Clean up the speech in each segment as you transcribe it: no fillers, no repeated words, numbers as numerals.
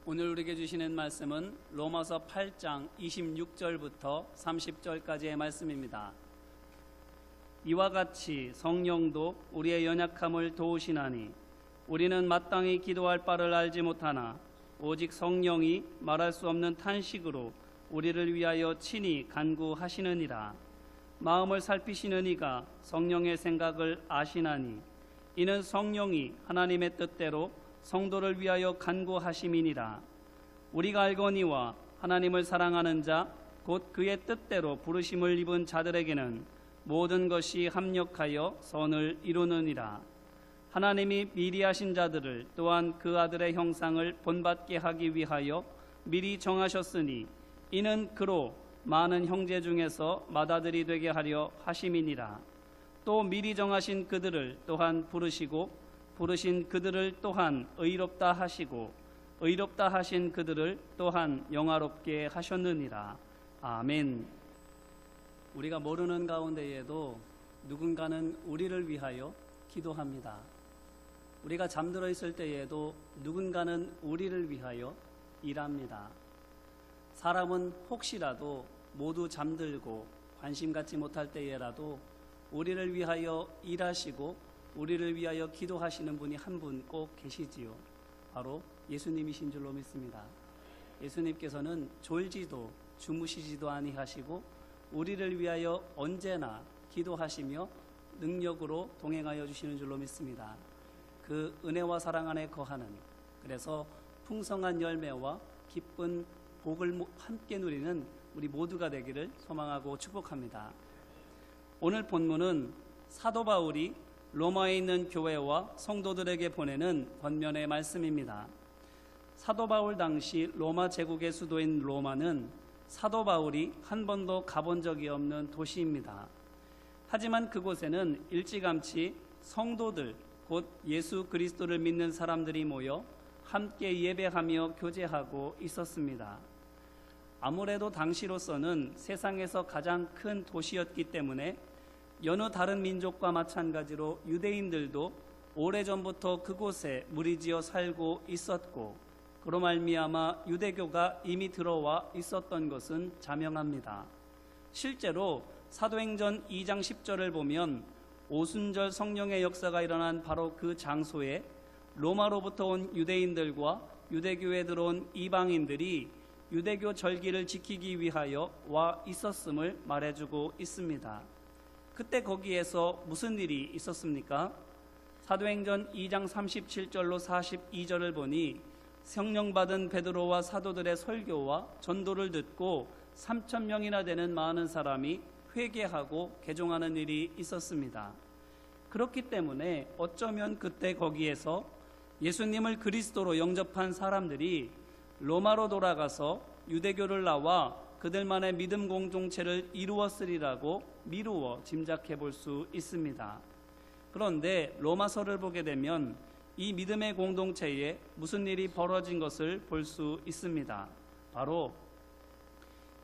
오늘 우리에게 주시는 말씀은 로마서 8장 26절부터 30절까지의 말씀입니다. 이와 같이 성령도 우리의 연약함을 도우시나니 우리는 마땅히 기도할 바를 알지 못하나 오직 성령이 말할 수 없는 탄식으로 우리를 위하여 친히 간구하시느니라. 마음을 살피시는 이가 성령의 생각을 아시나니 이는 성령이 하나님의 뜻대로 성도를 위하여 간구하심이니라. 우리가 알거니와 하나님을 사랑하는 자 곧 그의 뜻대로 부르심을 입은 자들에게는 모든 것이 합력하여 선을 이루느니라. 하나님이 미리 하신 자들을 또한 그 아들의 형상을 본받게 하기 위하여 미리 정하셨으니 이는 그로 많은 형제 중에서 맏아들이 되게 하려 하심이니라. 또 미리 정하신 그들을 또한 부르시고 부르신 그들을 또한 의롭다 하시고 의롭다 하신 그들을 또한 영화롭게 하셨느니라. 아멘. 우리가 모르는 가운데에도 누군가는 우리를 위하여 기도합니다. 우리가 잠들어 있을 때에도 누군가는 우리를 위하여 일합니다. 사람은 혹시라도 모두 잠들고 관심 갖지 못할 때에라도 우리를 위하여 일하시고 우리를 위하여 기도하시는 분이 한 분 꼭 계시지요. 바로 예수님이신 줄로 믿습니다. 예수님께서는 졸지도 주무시지도 아니하시고 우리를 위하여 언제나 기도하시며 능력으로 동행하여 주시는 줄로 믿습니다. 그 은혜와 사랑 안에 거하는, 그래서 풍성한 열매와 기쁜 복을 함께 누리는 우리 모두가 되기를 소망하고 축복합니다. 오늘 본문은 사도 바울이 로마에 있는 교회와 성도들에게 보내는 권면의 말씀입니다. 사도 바울 당시 로마 제국의 수도인 로마는 사도 바울이 한 번도 가본 적이 없는 도시입니다. 하지만 그곳에는 일찌감치 성도들, 곧 예수 그리스도를 믿는 사람들이 모여 함께 예배하며 교제하고 있었습니다. 아무래도 당시로서는 세상에서 가장 큰 도시였기 때문에 여느 다른 민족과 마찬가지로 유대인들도 오래전부터 그곳에 무리지어 살고 있었고 그로 말미암아 유대교가 이미 들어와 있었던 것은 자명합니다. 실제로 사도행전 2장 10절을 보면 오순절 성령의 역사가 일어난 바로 그 장소에 로마로부터 온 유대인들과 유대교에 들어온 이방인들이 유대교 절기를 지키기 위하여 와 있었음을 말해주고 있습니다. 그때 거기에서 무슨 일이 있었습니까? 사도행전 2장 37절로 42절을 보니 성령 받은 베드로와 사도들의 설교와 전도를 듣고 3,000명이나 되는 많은 사람이 회개하고 개종하는 일이 있었습니다. 그렇기 때문에 어쩌면 그때 거기에서 예수님을 그리스도로 영접한 사람들이 로마로 돌아가서 유대교를 나와 그들만의 믿음 공동체를 이루었으리라고 미루어 짐작해 볼 수 있습니다. 그런데 로마서를 보게 되면 이 믿음의 공동체에 무슨 일이 벌어진 것을 볼 수 있습니다. 바로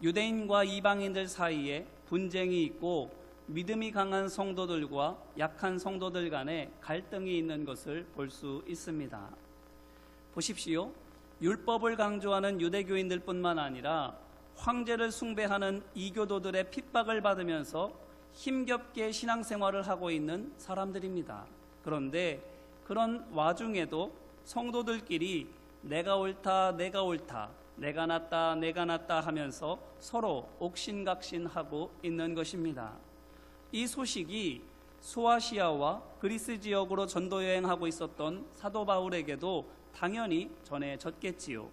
유대인과 이방인들 사이에 분쟁이 있고 믿음이 강한 성도들과 약한 성도들 간에 갈등이 있는 것을 볼 수 있습니다. 보십시오. 율법을 강조하는 유대교인들뿐만 아니라 황제를 숭배하는 이교도들의 핍박을 받으면서 힘겹게 신앙생활을 하고 있는 사람들입니다. 그런데 그런 와중에도 성도들끼리 내가 옳다, 내가 옳다, 내가 낫다, 내가 낫다 하면서 서로 옥신각신하고 있는 것입니다. 이 소식이 소아시아와 그리스 지역으로 전도 여행하고 있었던 사도 바울에게도 당연히 전해졌겠지요.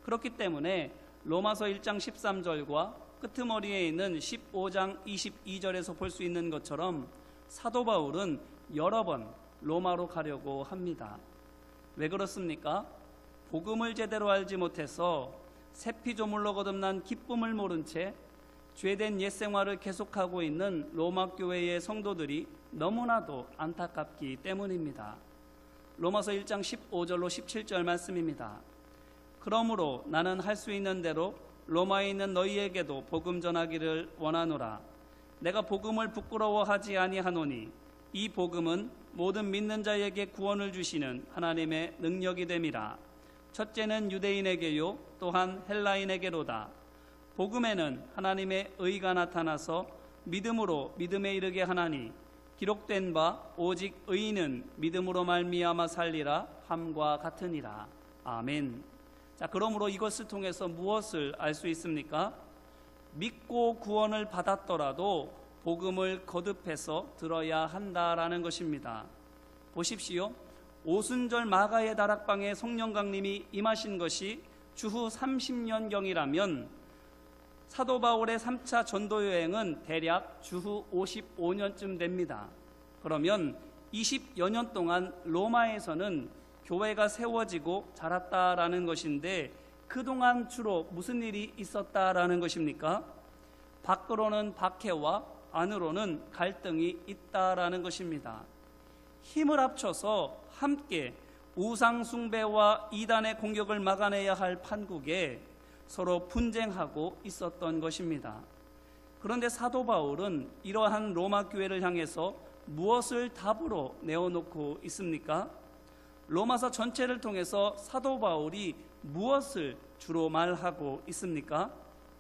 그렇기 때문에 로마서 1장 13절과 끄트머리에 있는 15장 22절에서 볼 수 있는 것처럼 사도 바울은 여러 번 로마로 가려고 합니다. 왜 그렇습니까? 복음을 제대로 알지 못해서 새피조물로 거듭난 기쁨을 모른 채 죄된 옛생활을 계속하고 있는 로마 교회의 성도들이 너무나도 안타깝기 때문입니다. 로마서 1장 15절로 17절 말씀입니다. 그러므로 나는 할 수 있는 대로 로마에 있는 너희에게도 복음 전하기를 원하노라. 내가 복음을 부끄러워하지 아니하노니 이 복음은 모든 믿는 자에게 구원을 주시는 하나님의 능력이 됨이라. 첫째는 유대인에게요 또한 헬라인에게로다. 복음에는 하나님의 의가 나타나서 믿음으로 믿음에 이르게 하나니 기록된 바 오직 의인은 믿음으로 말미암아 살리라 함과 같으니라. 아멘. 자, 그러므로 이것을 통해서 무엇을 알 수 있습니까? 믿고 구원을 받았더라도 복음을 거듭해서 들어야 한다라는 것입니다. 보십시오. 오순절 마가의 다락방에 성령 강림이 임하신 것이 주후 30년경이라면 사도 바울의 3차 전도 여행은 대략 주후 55년쯤 됩니다. 그러면 20여 년 동안 로마에서는 교회가 세워지고 자랐다라는 것인데 그동안 주로 무슨 일이 있었다라는 것입니까? 밖으로는 박해와 안으로는 갈등이 있다라는 것입니다. 힘을 합쳐서 함께 우상 숭배와 이단의 공격을 막아내야 할 판국에 서로 분쟁하고 있었던 것입니다. 그런데 사도 바울은 이러한 로마 교회를 향해서 무엇을 답으로 내어놓고 있습니까? 로마서 전체를 통해서 사도 바울이 무엇을 주로 말하고 있습니까?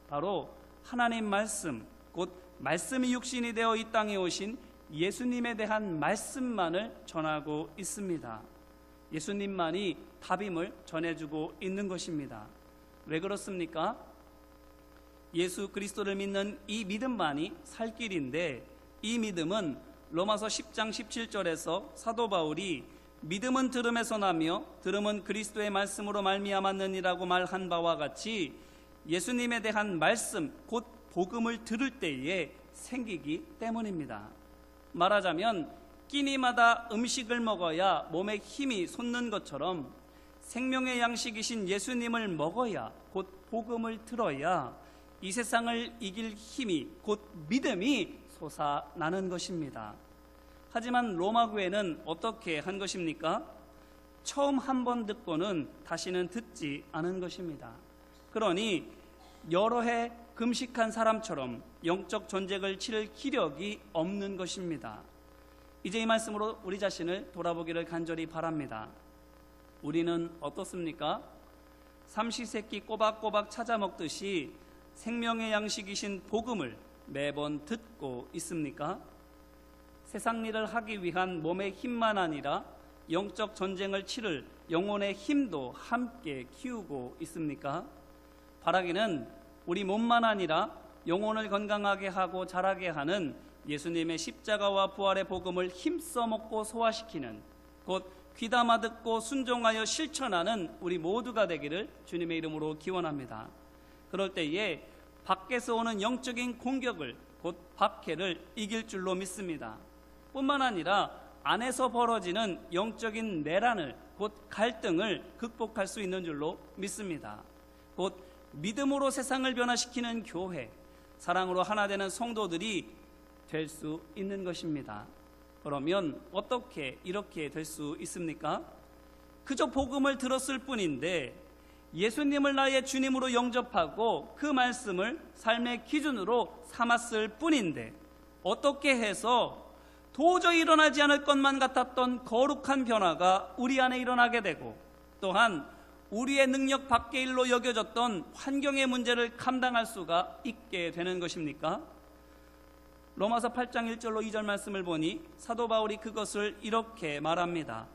바로 하나님 말씀, 곧 말씀이 육신이 되어 이 땅에 오신 예수님에 대한 말씀만을 전하고 있습니다. 예수님만이 답임을 전해주고 있는 것입니다. 왜 그렇습니까? 예수 그리스도를 믿는 이 믿음만이 살 길인데 이 믿음은 로마서 10장 17절에서 사도 바울이 믿음은 들음에서 나며 들음은 그리스도의 말씀으로 말미암았느니라고 말한 바와 같이 예수님에 대한 말씀 곧 복음을 들을 때에 생기기 때문입니다. 말하자면 끼니마다 음식을 먹어야 몸에 힘이 솟는 것처럼 생명의 양식이신 예수님을 먹어야 곧 복음을 들어야 이 세상을 이길 힘이 곧 믿음이 솟아나는 것입니다. 하지만 로마 교회는 어떻게 한 것입니까? 처음 한 번 듣고는 다시는 듣지 않은 것입니다. 그러니 여러 해 금식한 사람처럼 영적 전쟁을 치를 기력이 없는 것입니다. 이제 이 말씀으로 우리 자신을 돌아보기를 간절히 바랍니다. 우리는 어떻습니까? 삼시세끼 꼬박꼬박 찾아 먹듯이 생명의 양식이신 복음을 매번 듣고 있습니까? 세상 일을 하기 위한 몸의 힘만 아니라 영적 전쟁을 치를 영혼의 힘도 함께 키우고 있습니까? 바라기는 우리 몸만 아니라 영혼을 건강하게 하고 자라게 하는 예수님의 십자가와 부활의 복음을 힘써 먹고 소화시키는 곧 귀담아 듣고 순종하여 실천하는 우리 모두가 되기를 주님의 이름으로 기원합니다. 그럴 때에 밖에서 오는 영적인 공격을 곧 박해를 이길 줄로 믿습니다. 뿐만 아니라 안에서 벌어지는 영적인 내란을 곧 갈등을 극복할 수 있는 줄로 믿습니다. 곧 믿음으로 세상을 변화시키는 교회, 사랑으로 하나 되는 성도들이 될 수 있는 것입니다. 그러면 어떻게 이렇게 될 수 있습니까? 그저 복음을 들었을 뿐인데 예수님을 나의 주님으로 영접하고 그 말씀을 삶의 기준으로 삼았을 뿐인데 어떻게 해서 도저히 일어나지 않을 것만 같았던 거룩한 변화가 우리 안에 일어나게 되고 또한 우리의 능력 밖의 일로 여겨졌던 환경의 문제를 감당할 수가 있게 되는 것입니까? 로마서 8장 1절로 2절 말씀을 보니 사도 바울이 그것을 이렇게 말합니다.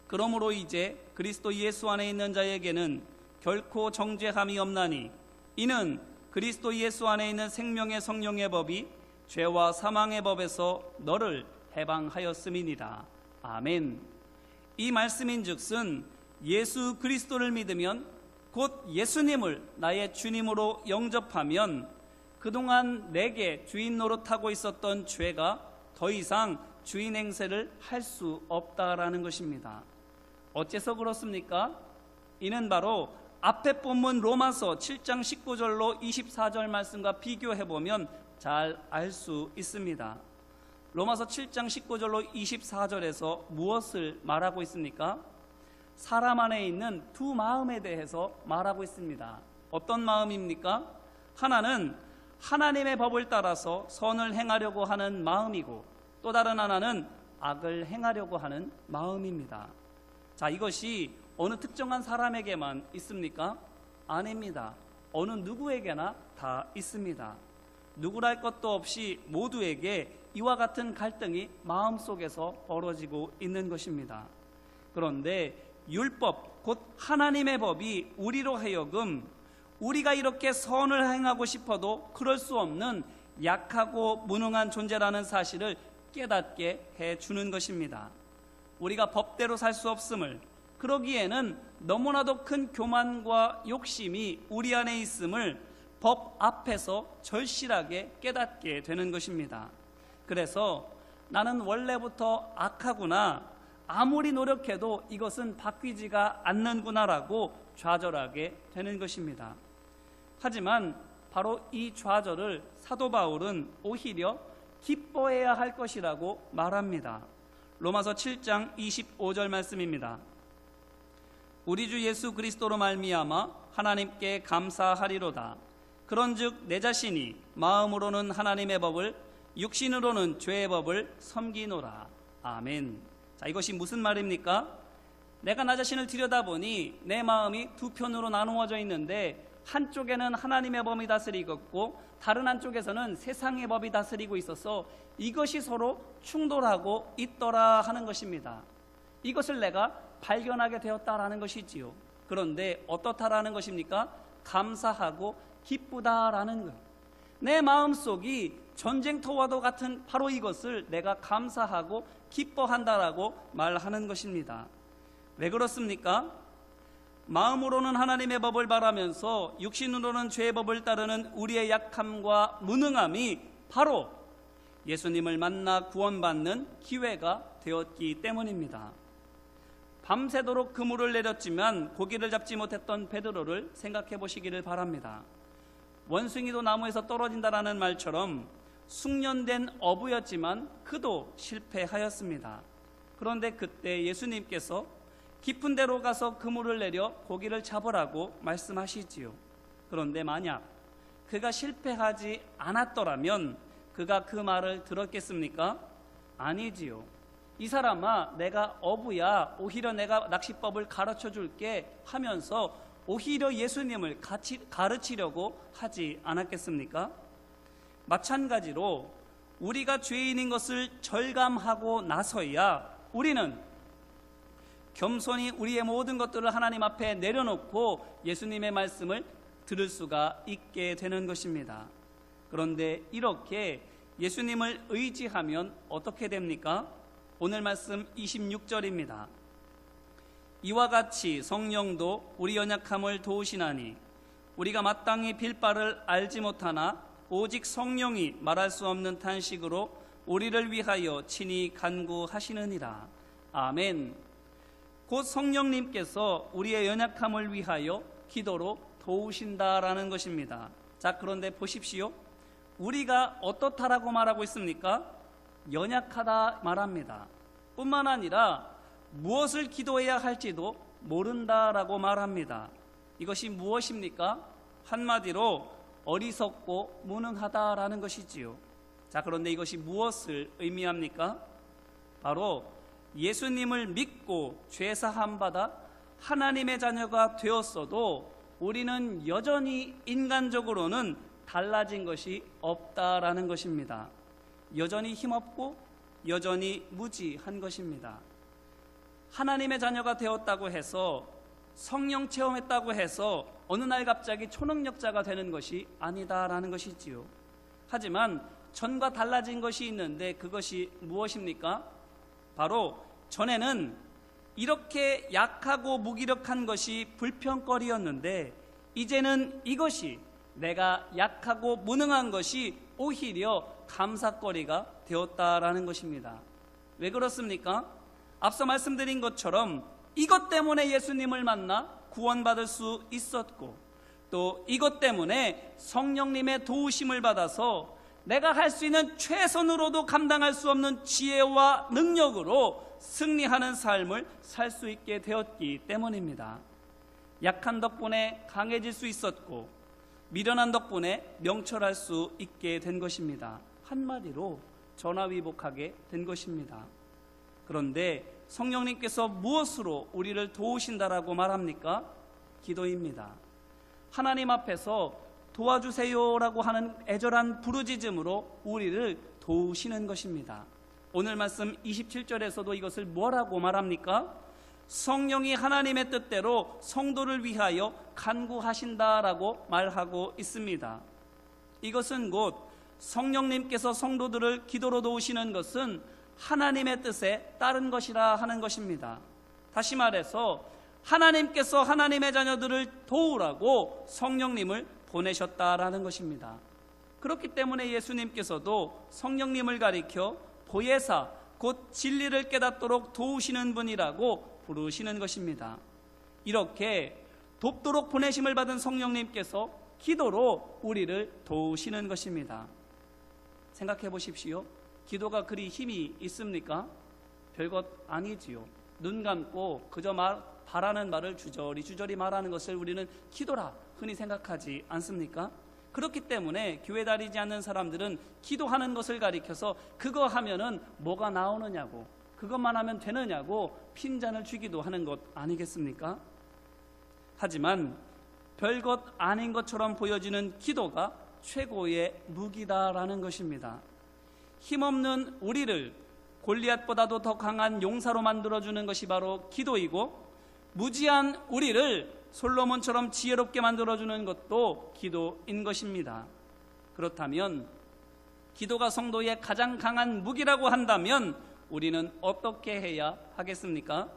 그러므로 이제 그리스도 예수 안에 있는 자에게는 결코 정죄함이 없나니 이는 그리스도 예수 안에 있는 생명의 성령의 법이 죄와 사망의 법에서 너를 해방하였음이니라. 아멘. 이 말씀인즉슨 예수 그리스도를 믿으면 곧 예수님을 나의 주님으로 영접하면 그동안 내게 주인 노릇하고 있었던 죄가 더 이상 주인 행세를 할 수 없다라는 것입니다. 어째서 그렇습니까? 이는 바로 앞에 본문 로마서 7장 19절로 24절 말씀과 비교해보면 잘 알 수 있습니다. 로마서 7장 19절로 24절에서 무엇을 말하고 있습니까? 사람 안에 있는 두 마음에 대해서 말하고 있습니다. 어떤 마음입니까? 하나는 하나님의 법을 따라서 선을 행하려고 하는 마음이고 또 다른 하나는 악을 행하려고 하는 마음입니다. 자, 이것이 어느 특정한 사람에게만 있습니까? 아닙니다. 어느 누구에게나 다 있습니다. 누구랄 것도 없이 모두에게 이와 같은 갈등이 마음속에서 벌어지고 있는 것입니다. 그런데 율법, 곧 하나님의 법이 우리로 하여금 우리가 이렇게 선을 행하고 싶어도 그럴 수 없는 약하고 무능한 존재라는 사실을 깨닫게 해주는 것입니다. 우리가 법대로 살 수 없음을, 그러기에는 너무나도 큰 교만과 욕심이 우리 안에 있음을 법 앞에서 절실하게 깨닫게 되는 것입니다. 그래서 나는 원래부터 악하구나, 아무리 노력해도 이것은 바뀌지가 않는구나라고 좌절하게 되는 것입니다. 하지만 바로 이 좌절을 사도 바울은 오히려 기뻐해야 할 것이라고 말합니다. 로마서 7장 25절 말씀입니다. 우리 주 예수 그리스도로 말미암아 하나님께 감사하리로다. 그런즉 내 자신이 마음으로는 하나님의 법을, 육신으로는 죄의 법을 섬기노라. 아멘. 자, 이것이 무슨 말입니까? 내가 나 자신을 들여다보니 내 마음이 두 편으로 나누어져 있는데, 한쪽에는 하나님의 법이 다스리고 있고 다른 한쪽에서는 세상의 법이 다스리고 있어서 이것이 서로 충돌하고 있더라 하는 것입니다. 이것을 내가 발견하게 되었다라는 것이지요. 그런데 어떻다라는 것입니까? 감사하고 기쁘다라는 것. 내 마음속이 전쟁터와도 같은 바로 이것을 내가 감사하고 기뻐한다라고 말하는 것입니다. 왜 그렇습니까? 마음으로는 하나님의 법을 바라면서 육신으로는 죄의 법을 따르는 우리의 약함과 무능함이 바로 예수님을 만나 구원받는 기회가 되었기 때문입니다. 밤새도록 그물을 내렸지만 고기를 잡지 못했던 베드로를 생각해 보시기를 바랍니다. 원숭이도 나무에서 떨어진다라는 말처럼 숙련된 어부였지만 그도 실패하였습니다. 그런데 그때 예수님께서 깊은 데로 가서 그물을 내려 고기를 잡으라고 말씀하시지요. 그런데 만약 그가 실패하지 않았더라면 그가 그 말을 들었겠습니까? 아니지요. 이 사람아, 내가 어부야, 오히려 내가 낚시법을 가르쳐 줄게 하면서 오히려 예수님을 가르치려고 하지 않았겠습니까? 마찬가지로 우리가 죄인인 것을 절감하고 나서야 우리는 겸손히 우리의 모든 것들을 하나님 앞에 내려놓고 예수님의 말씀을 들을 수가 있게 되는 것입니다. 그런데 이렇게 예수님을 의지하면 어떻게 됩니까? 오늘 말씀 26절입니다. 이와 같이 성령도 우리 연약함을 도우시나니 우리가 마땅히 빌 바를 알지 못하나 오직 성령이 말할 수 없는 탄식으로 우리를 위하여 친히 간구하시느니라. 아멘. 곧 성령님께서 우리의 연약함을 위하여 기도로 도우신다라는 것입니다. 자, 그런데 보십시오. 우리가 어떻다라고 말하고 있습니까? 연약하다 말합니다. 뿐만 아니라 무엇을 기도해야 할지도 모른다라고 말합니다. 이것이 무엇입니까? 한마디로 어리석고 무능하다라는 것이지요. 자, 그런데 이것이 무엇을 의미합니까? 바로 예수님을 믿고 죄사함 받아 하나님의 자녀가 되었어도 우리는 여전히 인간적으로는 달라진 것이 없다라는 것입니다. 여전히 힘없고 여전히 무지한 것입니다. 하나님의 자녀가 되었다고 해서 성령 체험했다고 해서 어느 날 갑자기 초능력자가 되는 것이 아니다라는 것이지요. 하지만 전과 달라진 것이 있는데 그것이 무엇입니까? 바로 전에는 이렇게 약하고 무기력한 것이 불평거리였는데 이제는 이것이 내가 약하고 무능한 것이 오히려 감사거리가 되었다라는 것입니다. 왜 그렇습니까? 앞서 말씀드린 것처럼 이것 때문에 예수님을 만나 구원받을 수 있었고 또 이것 때문에 성령님의 도우심을 받아서 내가 할 수 있는 최선으로도 감당할 수 없는 지혜와 능력으로 승리하는 삶을 살 수 있게 되었기 때문입니다. 약한 덕분에 강해질 수 있었고 미련한 덕분에 명철할 수 있게 된 것입니다. 한마디로 전화위복하게 된 것입니다. 그런데 성령님께서 무엇으로 우리를 도우신다라고 말합니까? 기도입니다. 하나님 앞에서 도와주세요라고 하는 애절한 부르짖음으로 우리를 도우시는 것입니다. 오늘 말씀 27절에서도 이것을 뭐라고 말합니까? 성령이 하나님의 뜻대로 성도를 위하여 간구하신다라고 말하고 있습니다. 이것은 곧 성령님께서 성도들을 기도로 도우시는 것은 하나님의 뜻에 따른 것이라 하는 것입니다. 다시 말해서 하나님께서 하나님의 자녀들을 도우라고 성령님을 보내셨다라는 것입니다. 그렇기 때문에 예수님께서도 성령님을 가리켜 보혜사 곧 진리를 깨닫도록 도우시는 분이라고 부르시는 것입니다. 이렇게 돕도록 보내심을 받은 성령님께서 기도로 우리를 도우시는 것입니다. 생각해 보십시오. 기도가 그리 힘이 있습니까? 별것 아니지요. 눈 감고 그저 바라는 말을 주저리 말하는 것을 우리는 기도라 흔히 생각하지 않습니까? 그렇기 때문에 교회 다니지 않는 사람들은 기도하는 것을 가리켜서 그거 하면은 뭐가 나오느냐고, 그것만 하면 되느냐고 핀잔을 주기도 하는 것 아니겠습니까? 하지만 별것 아닌 것처럼 보여지는 기도가 최고의 무기다라는 것입니다. 힘없는 우리를 골리앗보다도 더 강한 용사로 만들어주는 것이 바로 기도이고, 무지한 우리를 솔로몬처럼 지혜롭게 만들어주는 것도 기도인 것입니다. 그렇다면 기도가 성도의 가장 강한 무기라고 한다면 우리는 어떻게 해야 하겠습니까?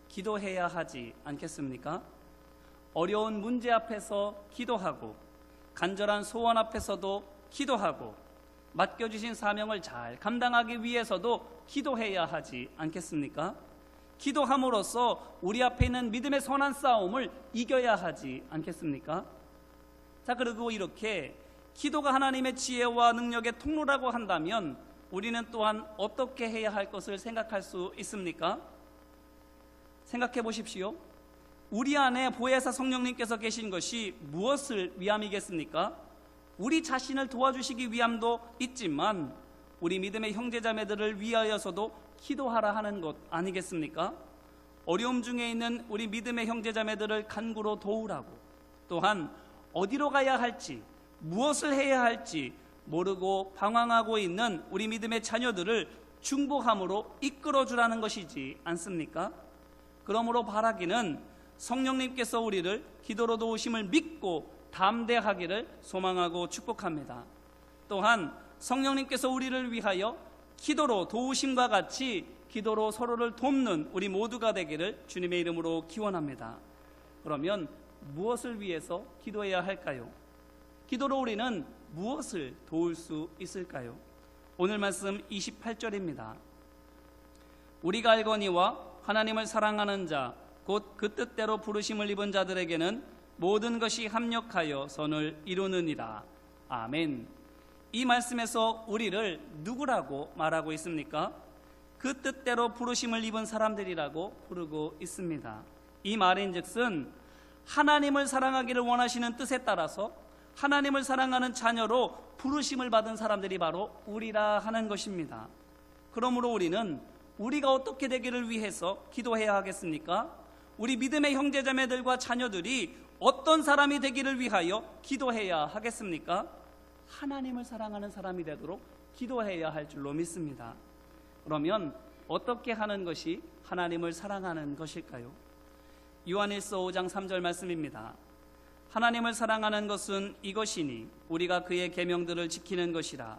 기도해야 하지 않겠습니까? 어려운 문제 앞에서 기도하고, 간절한 소원 앞에서도 기도하고, 맡겨주신 사명을 잘 감당하기 위해서도 기도해야 하지 않겠습니까? 기도함으로써 우리 앞에 있는 믿음의 선한 싸움을 이겨야 하지 않겠습니까? 자, 그리고 이렇게 기도가 하나님의 지혜와 능력의 통로라고 한다면 우리는 또한 어떻게 해야 할 것을 생각할 수 있습니까? 생각해 보십시오. 우리 안에 보혜사 성령님께서 계신 것이 무엇을 위함이겠습니까? 우리 자신을 도와주시기 위함도 있지만 우리 믿음의 형제자매들을 위하여서도 기도하라 하는 것 아니겠습니까? 어려움 중에 있는 우리 믿음의 형제자매들을 간구로 도우라고, 또한 어디로 가야 할지, 무엇을 해야 할지 모르고 방황하고 있는 우리 믿음의 자녀들을 중보함으로 이끌어주라는 것이지 않습니까? 그러므로 바라기는 성령님께서 우리를 기도로 도우심을 믿고 담대하기를 소망하고 축복합니다. 또한 성령님께서 우리를 위하여 기도로 도우심과 같이 기도로 서로를 돕는 우리 모두가 되기를 주님의 이름으로 기원합니다. 그러면 무엇을 위해서 기도해야 할까요? 기도로 우리는 무엇을 도울 수 있을까요? 오늘 말씀 28절입니다. 우리가 알거니와 하나님을 사랑하는 자 곧 그 뜻대로 부르심을 입은 자들에게는 모든 것이 합력하여 선을 이루느니라. 아멘. 이 말씀에서 우리를 누구라고 말하고 있습니까? 그 뜻대로 부르심을 입은 사람들이라고 부르고 있습니다. 이 말인즉슨 하나님을 사랑하기를 원하시는 뜻에 따라서 하나님을 사랑하는 자녀로 부르심을 받은 사람들이 바로 우리라 하는 것입니다. 그러므로 우리는 우리가 어떻게 되기를 위해서 기도해야 하겠습니까? 우리 믿음의 형제자매들과 자녀들이 어떤 사람이 되기를 위하여 기도해야 하겠습니까? 하나님을 사랑하는 사람이 되도록 기도해야 할 줄로 믿습니다. 그러면 어떻게 하는 것이 하나님을 사랑하는 것일까요? 요한일서 5장 3절 말씀입니다. 하나님을 사랑하는 것은 이것이니 우리가 그의 계명들을 지키는 것이라.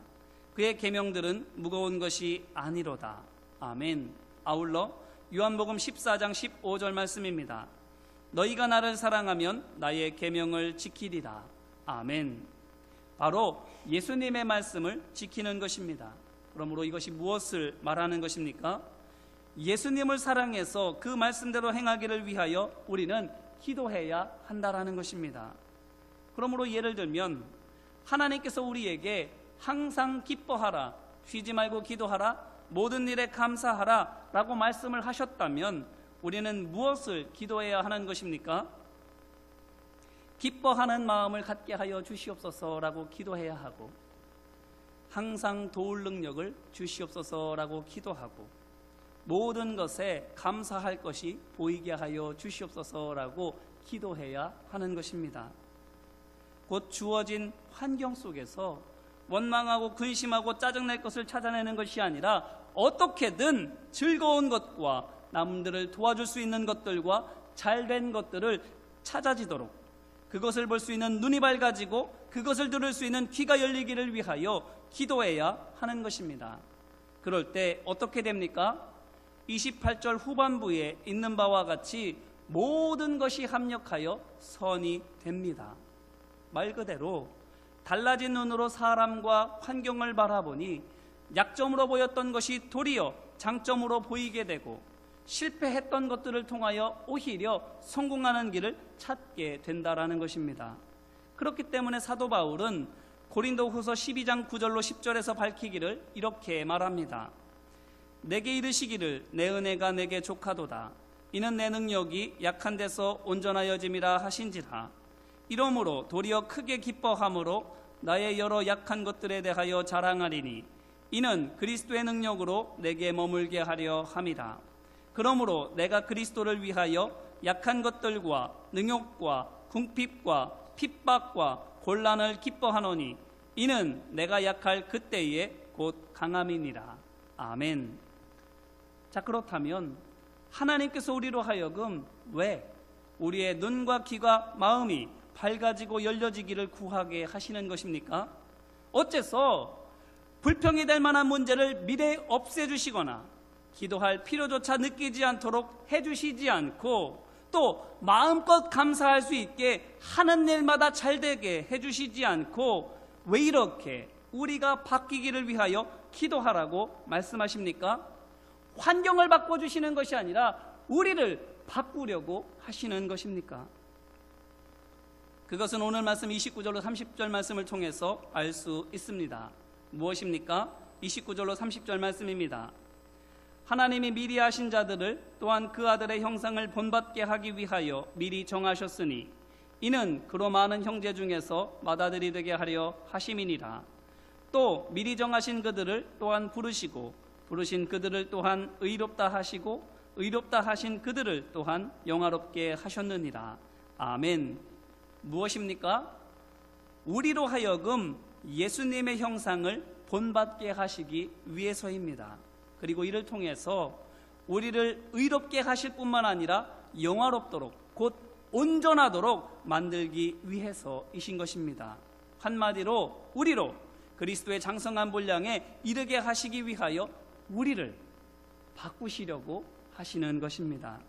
그의 계명들은 무거운 것이 아니로다. 아멘. 아울러 요한복음 14장 15절 말씀입니다. 너희가 나를 사랑하면 나의 계명을 지키리라. 아멘. 바로 예수님의 말씀을 지키는 것입니다. 그러므로 이것이 무엇을 말하는 것입니까? 예수님을 사랑해서 그 말씀대로 행하기를 위하여 우리는 기도해야 한다라는 것입니다. 그러므로 예를 들면 하나님께서 우리에게 항상 기뻐하라, 쉬지 말고 기도하라, 모든 일에 감사하라 라고 말씀을 하셨다면 우리는 무엇을 기도해야 하는 것입니까? 기뻐하는 마음을 갖게 하여 주시옵소서라고 기도해야 하고, 항상 도울 능력을 주시옵소서라고 기도하고, 모든 것에 감사할 것이 보이게 하여 주시옵소서라고 기도해야 하는 것입니다. 곧 주어진 환경 속에서 원망하고 근심하고 짜증낼 것을 찾아내는 것이 아니라 어떻게든 즐거운 것과 남들을 도와줄 수 있는 것들과 잘된 것들을 찾아지도록, 그것을 볼 수 있는 눈이 밝아지고 그것을 들을 수 있는 귀가 열리기를 위하여 기도해야 하는 것입니다. 그럴 때 어떻게 됩니까? 28절 후반부에 있는 바와 같이 모든 것이 합력하여 선이 됩니다. 말 그대로 달라진 눈으로 사람과 환경을 바라보니 약점으로 보였던 것이 도리어 장점으로 보이게 되고, 실패했던 것들을 통하여 오히려 성공하는 길을 찾게 된다라는 것입니다. 그렇기 때문에 사도 바울은 고린도후서 12장 9절로 10절에서 밝히기를 이렇게 말합니다. 내게 이르시기를 내 은혜가 내게 족하도다. 이는 내 능력이 약한 데서 온전하여짐이라 하신지라. 이러므로 도리어 크게 기뻐함으로 나의 여러 약한 것들에 대하여 자랑하리니 이는 그리스도의 능력으로 내게 머물게 하려 함이라. 그러므로 내가 그리스도를 위하여 약한 것들과 능욕과 궁핍과 핍박과 곤란을 기뻐하노니 이는 내가 약할 그때에 곧 강함이니라. 아멘. 자, 그렇다면 하나님께서 우리로 하여금 왜 우리의 눈과 귀가 마음이 밝아지고 열려지기를 구하게 하시는 것입니까? 어째서 불평이 될 만한 문제를 미래에 없애주시거나 기도할 필요조차 느끼지 않도록 해주시지 않고 또 마음껏 감사할 수 있게 하는 일마다 잘되게 해주시지 않고 왜 이렇게 우리가 바뀌기를 위하여 기도하라고 말씀하십니까? 환경을 바꿔주시는 것이 아니라 우리를 바꾸려고 하시는 것입니까? 그것은 오늘 말씀 29절로 30절 말씀을 통해서 알 수 있습니다. 무엇입니까? 29절로 30절 말씀입니다. 하나님이 미리 아신 자들을 또한 그 아들의 형상을 본받게 하기 위하여 미리 정하셨으니 이는 그로 많은 형제 중에서 맏아들이 되게 하려 하심이니라. 또 미리 정하신 그들을 또한 부르시고 부르신 그들을 또한 의롭다 하시고 의롭다 하신 그들을 또한 영화롭게 하셨느니라. 아멘. 무엇입니까? 우리로 하여금 예수님의 형상을 본받게 하시기 위해서입니다. 그리고 이를 통해서 우리를 의롭게 하실 뿐만 아니라 영화롭도록 곧 온전하도록 만들기 위해서이신 것입니다. 한마디로 우리로 그리스도의 장성한 분량에 이르게 하시기 위하여 우리를 바꾸시려고 하시는 것입니다.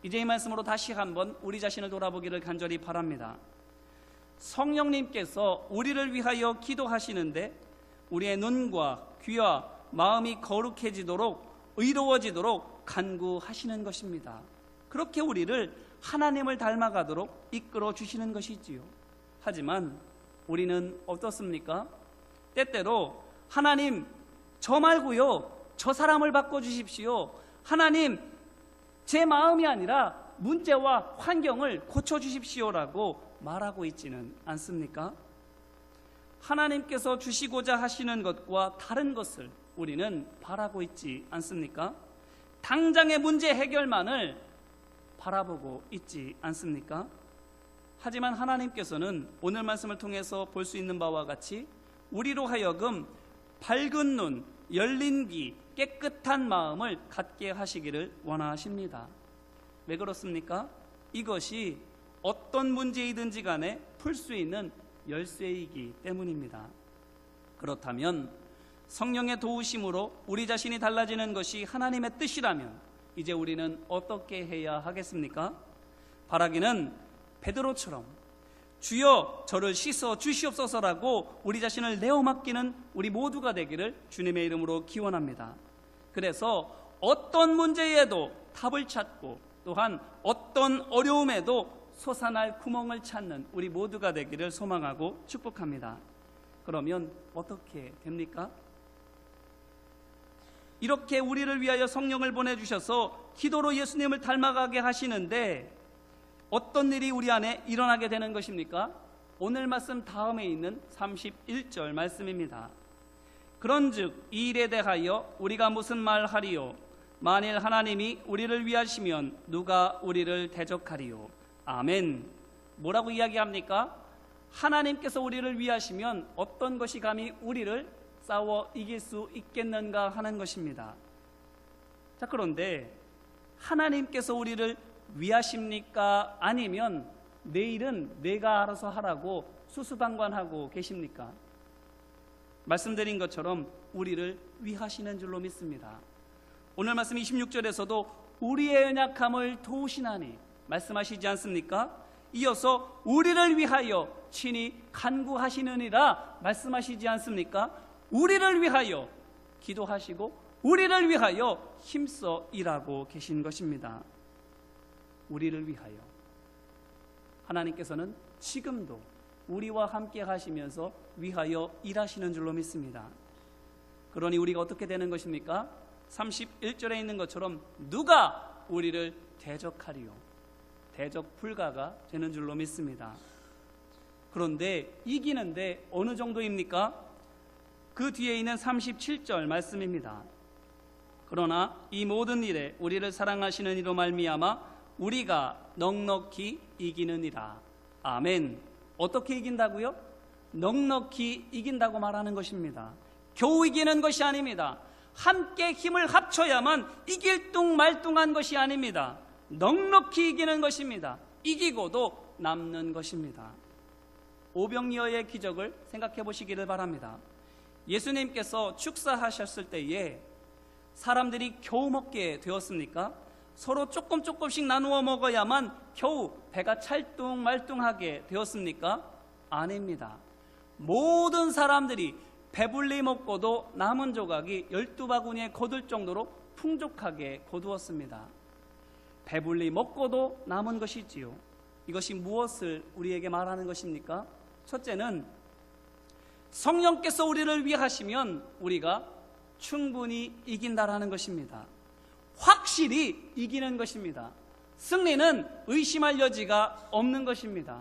이제 이 말씀으로 다시 한번 우리 자신을 돌아보기를 간절히 바랍니다. 성령님께서 우리를 위하여 기도하시는데 우리의 눈과 귀와 마음이 거룩해지도록 의로워지도록 간구하시는 것입니다. 그렇게 우리를 하나님을 닮아가도록 이끌어 주시는 것이지요. 하지만 우리는 어떻습니까? 때때로 하나님 저 말고요 저 사람을 바꿔주십시오. 하나님 제 마음이 아니라 문제와 환경을 고쳐주십시오라고 말하고 있지는 않습니까? 하나님께서 주시고자 하시는 것과 다른 것을 우리는 바라고 있지 않습니까? 당장의 문제 해결만을 바라보고 있지 않습니까? 하지만 하나님께서는 오늘 말씀을 통해서 볼 수 있는 바와 같이 우리로 하여금 밝은 눈, 열린 귀, 깨끗한 마음을 갖게 하시기를 원하십니다. 왜 그렇습니까? 이것이 어떤 문제이든지 간에 풀 수 있는 열쇠이기 때문입니다. 그렇다면 성령의 도우심으로 우리 자신이 달라지는 것이 하나님의 뜻이라면 이제 우리는 어떻게 해야 하겠습니까? 바라기는 베드로처럼 주여 저를 씻어 주시옵소서라고 우리 자신을 내어 맡기는 우리 모두가 되기를 주님의 이름으로 기원합니다. 그래서 어떤 문제에도 답을 찾고 또한 어떤 어려움에도 솟아날 구멍을 찾는 우리 모두가 되기를 소망하고 축복합니다. 그러면 어떻게 됩니까? 이렇게 우리를 위하여 성령을 보내주셔서 기도로 예수님을 닮아가게 하시는데 어떤 일이 우리 안에 일어나게 되는 것입니까? 오늘 말씀 다음에 있는 31절 말씀입니다. 그런즉 이 일에 대하여 우리가 무슨 말하리요? 만일 하나님이 우리를 위하시면 누가 우리를 대적하리요. 아멘. 뭐라고 이야기합니까? 하나님께서 우리를 위하시면 어떤 것이 감히 우리를 싸워 이길 수 있겠는가 하는 것입니다. 자, 그런데 하나님께서 우리를 위하십니까? 아니면 내일은 내가 알아서 하라고 수수방관하고 계십니까? 말씀드린 것처럼 우리를 위하시는 줄로 믿습니다. 오늘 말씀 26절에서도 우리의 연약함을 도우시나니 말씀하시지 않습니까? 이어서 우리를 위하여 친히 간구하시느니라 말씀하시지 않습니까? 우리를 위하여 기도하시고 우리를 위하여 힘써 일하고 계신 것입니다. 우리를 위하여 하나님께서는 지금도 우리와 함께 하시면서 위하여 일하시는 줄로 믿습니다. 그러니 우리가 어떻게 되는 것입니까? 31절에 있는 것처럼 누가 우리를 대적하리요. 대적 불가가 되는 줄로 믿습니다. 그런데 이기는데 어느 정도입니까? 그 뒤에 있는 37절 말씀입니다. 그러나 이 모든 일에 우리를 사랑하시는 이로 말미암아 우리가 넉넉히 이기느니라. 아멘. 어떻게 이긴다고요? 넉넉히 이긴다고 말하는 것입니다. 겨우 이기는 것이 아닙니다. 함께 힘을 합쳐야만 이길 뚱말뚱한 것이 아닙니다. 넉넉히 이기는 것입니다. 이기고도 남는 것입니다. 오병이어의 기적을 생각해 보시기를 바랍니다. 예수님께서 축사하셨을 때에 사람들이 겨우 먹게 되었습니까? 서로 조금씩 나누어 먹어야만 겨우 배가 찰뚱말뚱하게 되었습니까? 아닙니다. 모든 사람들이 배불리 먹고도 남은 조각이 12바구니에 거둘 정도로 풍족하게 거두었습니다. 배불리 먹고도 남은 것이지요. 이것이 무엇을 우리에게 말하는 것입니까? 첫째는 성령께서 우리를 위하시면 우리가 충분히 이긴다라는 것입니다. 확실히 이기는 것입니다. 승리는 의심할 여지가 없는 것입니다.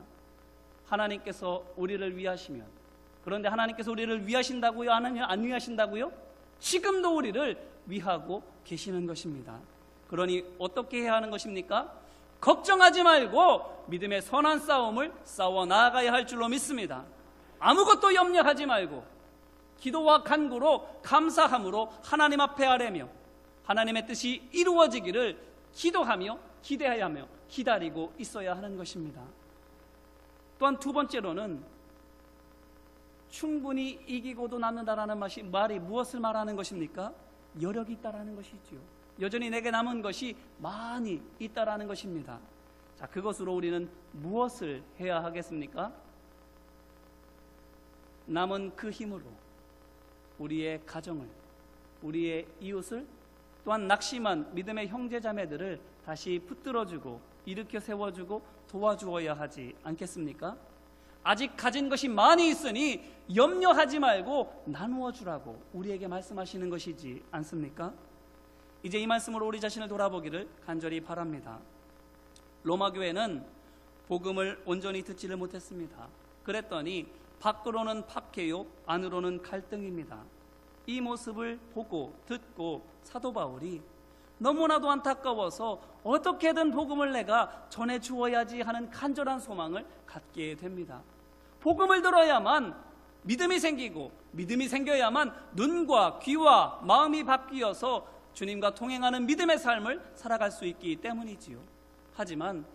하나님께서 우리를 위하시면, 그런데 하나님께서 우리를 위하신다고요? 안 위하신다고요? 지금도 우리를 위하고 계시는 것입니다. 그러니 어떻게 해야 하는 것입니까? 걱정하지 말고 믿음의 선한 싸움을 싸워 나아가야 할 줄로 믿습니다. 아무것도 염려하지 말고 기도와 간구로 감사함으로 하나님 앞에 아뢰며 하나님의 뜻이 이루어지기를 기도하며 기대하며 기다리고 있어야 하는 것입니다. 또한 두 번째로는 충분히 이기고도 남는다라는 말이 무엇을 말하는 것입니까? 여력이 있다라는 것이지요. 여전히 내게 남은 것이 많이 있다라는 것입니다. 자, 그것으로 우리는 무엇을 해야 하겠습니까? 남은 그 힘으로 우리의 가정을, 우리의 이웃을, 또한 낙심한 믿음의 형제자매들을 다시 붙들어주고 일으켜 세워주고 도와주어야 하지 않겠습니까? 아직 가진 것이 많이 있으니 염려하지 말고 나누어 주라고 우리에게 말씀하시는 것이지 않습니까? 이제 이 말씀으로 우리 자신을 돌아보기를 간절히 바랍니다. 로마 교회는 복음을 온전히 듣지를 못했습니다. 그랬더니 밖으로는 박해요, 안으로는 갈등입니다. 이 모습을 보고 듣고 사도 바울이 너무나도 안타까워서 어떻게든 복음을 내가 전해 주어야지 하는 간절한 소망을 갖게 됩니다. 복음을 들어야만 믿음이 생기고 믿음이 생겨야만 눈과 귀와 마음이 바뀌어서 주님과 동행하는 믿음의 삶을 살아갈 수 있기 때문이지요. 하지만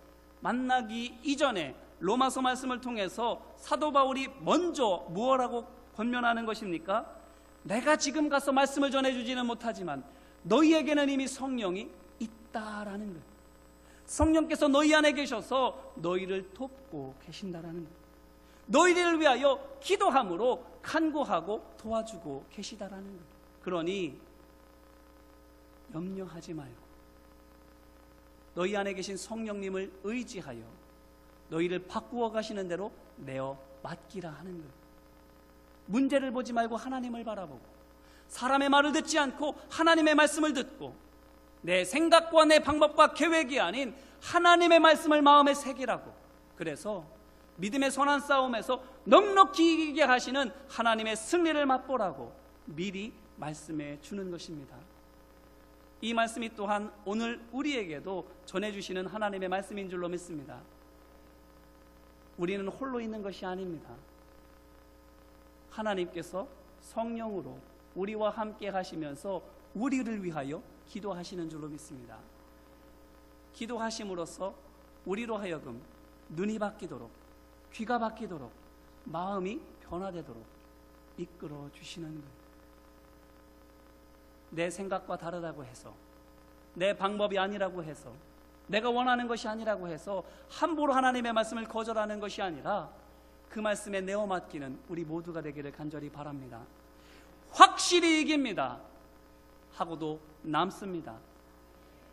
만나기 이전에 로마서 말씀을 통해서 사도 바울이 먼저 무엇라고 권면하는 것입니까? 내가 지금 가서 말씀을 전해주지는 못하지만 너희에게는 이미 성령이 있다라는 거예요. 성령께서 너희 안에 계셔서 너희를 돕고 계신다라는 거예요. 너희를 위하여 기도함으로 간구하고 도와주고 계시다라는 거예요. 그러니 염려하지 말고 너희 안에 계신 성령님을 의지하여 너희를 바꾸어 가시는 대로 내어 맡기라 하는 거예요. 문제를 보지 말고 하나님을 바라보고 사람의 말을 듣지 않고 하나님의 말씀을 듣고 내 생각과 내 방법과 계획이 아닌 하나님의 말씀을 마음에 새기라고, 그래서 믿음의 선한 싸움에서 넉넉히 이기게 하시는 하나님의 승리를 맛보라고 미리 말씀해 주는 것입니다. 이 말씀이 또한 오늘 우리에게도 전해주시는 하나님의 말씀인 줄로 믿습니다. 우리는 홀로 있는 것이 아닙니다. 하나님께서 성령으로 우리와 함께 하시면서 우리를 위하여 기도하시는 줄로 믿습니다. 기도하심으로써 우리로 하여금 눈이 바뀌도록, 귀가 바뀌도록, 마음이 변화되도록 이끌어 주시는 거예요. 내 생각과 다르다고 해서, 내 방법이 아니라고 해서, 내가 원하는 것이 아니라고 해서 함부로 하나님의 말씀을 거절하는 것이 아니라 그 말씀에 내어 맡기는 우리 모두가 되기를 간절히 바랍니다. 확실히 이깁니다 하고도 남습니다.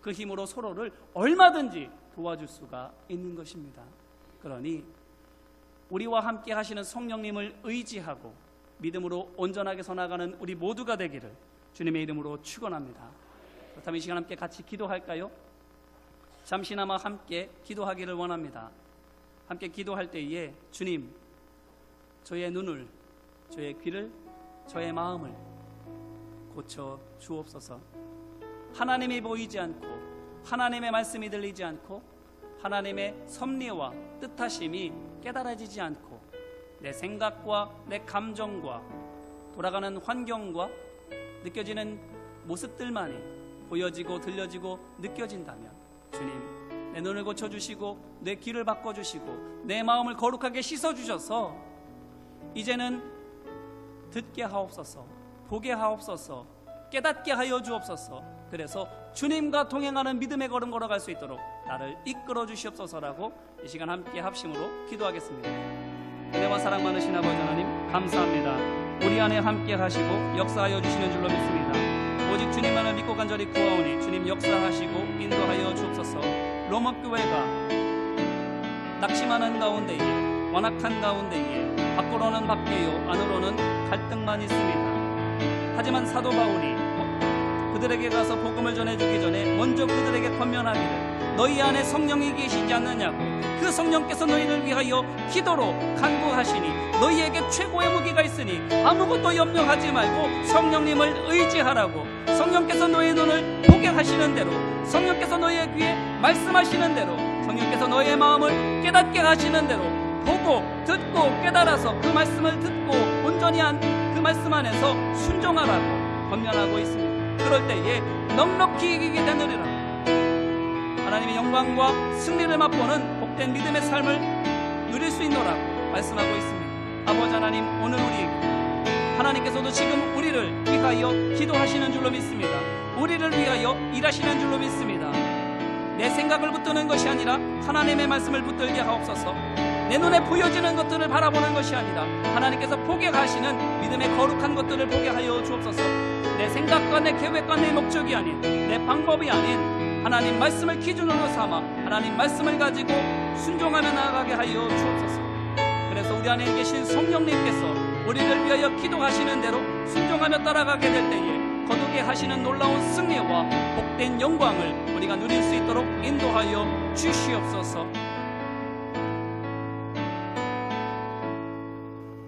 그 힘으로 서로를 얼마든지 도와줄 수가 있는 것입니다. 그러니 우리와 함께 하시는 성령님을 의지하고 믿음으로 온전하게 서나가는 우리 모두가 되기를 주님의 이름으로 축원합니다. 그렇다면 이 시간 함께 같이 기도할까요? 잠시나마 함께 기도하기를 원합니다. 함께 기도할 때에 주님, 저의 눈을, 저의 귀를, 저의 마음을 고쳐 주옵소서. 하나님이 보이지 않고 하나님의 말씀이 들리지 않고 하나님의 섭리와 뜻하심이 깨달아지지 않고 내 생각과 내 감정과 돌아가는 환경과 느껴지는 모습들만이 보여지고 들려지고 느껴진다면 주님, 내 눈을 고쳐주시고 내 귀를 바꿔주시고 내 마음을 거룩하게 씻어주셔서 이제는 듣게 하옵소서, 보게 하옵소서, 깨닫게 하여 주옵소서. 그래서 주님과 동행하는 믿음의 걸음 걸어갈 수 있도록 나를 이끌어 주시옵소서라고 이 시간 함께 합심으로 기도하겠습니다. 은혜와 사랑 많으신 아버지 하나님, 감사합니다. 우리 안에 함께 하시고 역사하여 주시는 줄로 믿습니다. 오직 주님만을 믿고 간절히 구하오니 주님 역사하시고 인도하여 주옵소서. 로마교회가 낙심하는 가운데에, 완악한 가운데에 밖으로는 바뀌요 안으로는 갈등만 있습니다. 하지만 사도 바울이 그들에게 가서 복음을 전해주기 전에 먼저 그들에게 권면하기를 너희 안에 성령이 계시지 않느냐고, 그 성령께서 너희를 위하여 기도로 간구하시니 너희에게 최고의 무기가 있으니 아무것도 염려하지 말고 성령님을 의지하라고, 성령께서 너희의 눈을 보게 하시는 대로, 성령께서 너희의 귀에 말씀하시는 대로, 성령께서 너희의 마음을 깨닫게 하시는 대로 보고 듣고 깨달아서 그 말씀을 듣고 온전히 한 그 말씀 안에서 순종하라고 권면하고 있습니다. 그럴 때에 넉넉히 이기게 되느니라. 하나님의 영광과 승리를 맛보는 복된 믿음의 삶을 누릴 수 있노라고 말씀하고 있습니다. 아버지 하나님, 오늘 우리 하나님께서도 지금 우리를 위하여 기도하시는 줄로 믿습니다. 우리를 위하여 일하시는 줄로 믿습니다. 내 생각을 붙드는 것이 아니라 하나님의 말씀을 붙들게 하옵소서. 내 눈에 보여지는 것들을 바라보는 것이 아니라 하나님께서 보게 하시는 믿음의 거룩한 것들을 보게 하여 주옵소서. 내 생각과 내 계획과 내 목적이 아닌, 내 방법이 아닌 하나님 말씀을 기준으로 삼아 하나님 말씀을 가지고 순종하며 나아가게 하여 주옵소서. 그래서 우리 안에 계신 성령님께서 우리를 위하여 기도하시는 대로 순종하며 따라가게 될 때에 거두게 하시는 놀라운 승리와 복된 영광을 우리가 누릴 수 있도록 인도하여 주시옵소서.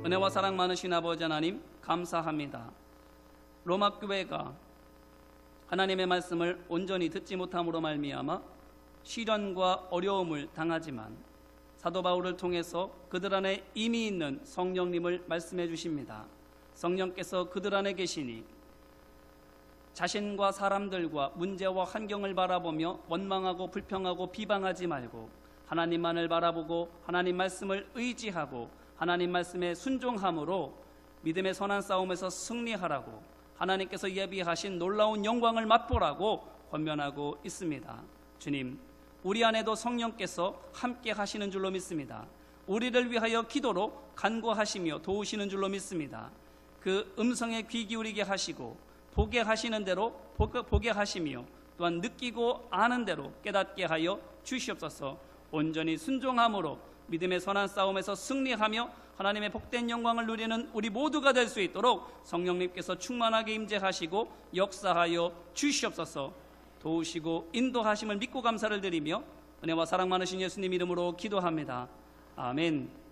은혜와 사랑 많으신 아버지 하나님, 감사합니다. 로마 교회가 하나님의 말씀을 온전히 듣지 못함으로 말미암아 시련과 어려움을 당하지만 사도 바울을 통해서 그들 안에 이미 있는 성령님을 말씀해 주십니다. 성령께서 그들 안에 계시니 자신과 사람들과 문제와 환경을 바라보며 원망하고 불평하고 비방하지 말고 하나님만을 바라보고 하나님 말씀을 의지하고 하나님 말씀에 순종함으로 믿음의 선한 싸움에서 승리하라고, 하나님께서 예비하신 놀라운 영광을 맛보라고 권면하고 있습니다. 주님, 우리 안에도 성령께서 함께 하시는 줄로 믿습니다. 우리를 위하여 기도로 간구하시며 도우시는 줄로 믿습니다. 그 음성에 귀 기울이게 하시고 보게 하시는 대로 보게 하시며 또한 느끼고 아는 대로 깨닫게 하여 주시옵소서. 온전히 순종함으로 믿음의 선한 싸움에서 승리하며 하나님의 복된 영광을 누리는 우리 모두가 될 수 있도록 성령님께서 충만하게 임재하시고 역사하여 주시옵소서. 도우시고 인도하심을 믿고 감사를 드리며 은혜와 사랑 많으신 예수님 이름으로 기도합니다. 아멘.